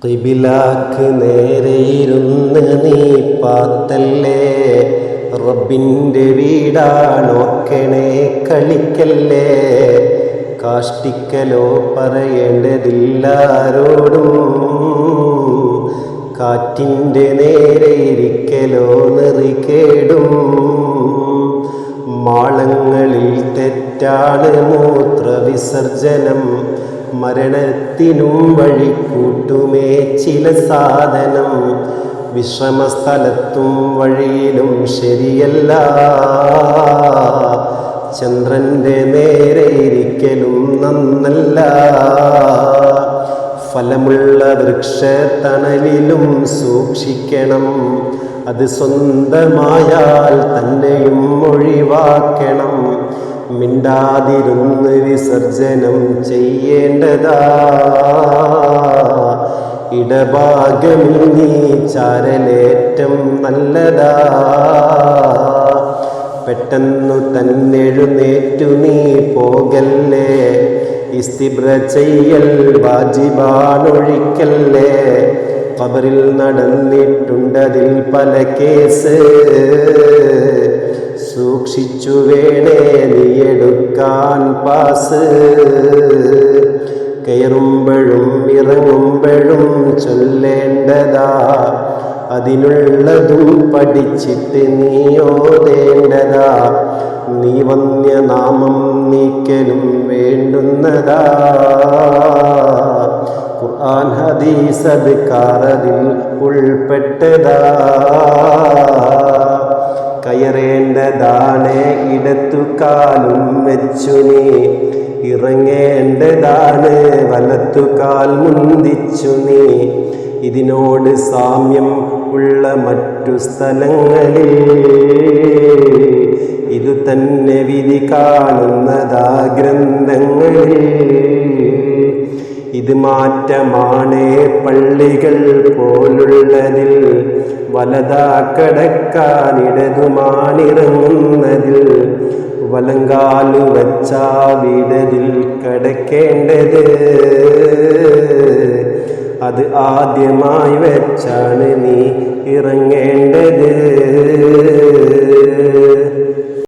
ഖിബിലാക്ക് നേരെയിരുന്ന് നീ പാത്തല്ലേ, റബ്ബിൻ്റെ വീടാണോക്കണേ കളിക്കല്ലേ. കാഷ്ടിക്കലോ പറയേണ്ടതില്ലാരോടും, കാറ്റിൻ്റെ നേരെ ഇരിക്കലോ നെറികേടും. മാളങ്ങളിൽ തെറ്റാണ് മൂത്രവിസർജനം, മരണത്തിനും വഴിക്കൂട്ടുമേ ചില സാധനം. വിശ്രമസ്ഥലത്തും വഴിയിലും ശരിയല്ല, ചന്ദ്രൻ്റെ നേരെ ഇരിക്കലും നന്നല്ല. ഫലമുള്ള വൃക്ഷത്തണലിലും സൂക്ഷിക്കണം, അത് സ്വന്തമായാൽ തന്നെയും ഒഴിവാക്കണം. മിണ്ടാതിരുന്ന് വിസർജനം ചെയ്യേണ്ടതാ, ഇടഭാഗമിൽ നീ ചാരലേറ്റം നല്ലതാ. പെട്ടെന്നു തന്നെഴുന്നേറ്റു നീ പോകല്ലേ, ഇസ്തിബ്ര ചെയ്യൽ വാജിബാണൊഴിക്കല്ലേ. ഖബറിൽ നടന്നിട്ടുണ്ടതിൽ പല കേസ്, സൂക്ഷിച്ചു വേണേ നീയെടുക്കാൻ പാസ്. കയറുമ്പോഴും ഇറങ്ങുമ്പോഴും ചൊല്ലേണ്ടതാ, അതിനുള്ളതും പഠിച്ചിട്ട് നീ ഓതേണ്ടതാ. നീ വന്യനാമം നീക്കലും വേണ്ടുന്നതാ, ഖുർആൻ ഹദീസ് അദ്കാറതിൽ ഉൾപ്പെട്ടതാ. കയറേണ്ടതാണ് ഇടത്തുകാലും വെച്ചു നീ, ഇറങ്ങേണ്ടതാണ് വലത്തുകാൽ മുന്തിച്ചു നീ. ഇതിനോട് സാമ്യം ഉള്ള മറ്റു സ്ഥലങ്ങളിൽ ഇതു തന്നെ വിധി കാണുന്നതാ ഗ്രന്ഥങ്ങളിൽ. ഇത് മാറ്റമാണ് പള്ളികൾ പോലുള്ളതിൽ, വലതാ കടക്കാനിടതുമാണിറങ്ങുന്നതിൽ. വലങ്കാലു വച്ചാ വീടതിൽ കടക്കേണ്ടത്, അത് ആദ്യമായി വെച്ചാണ് നീ ഇറങ്ങേണ്ടത്.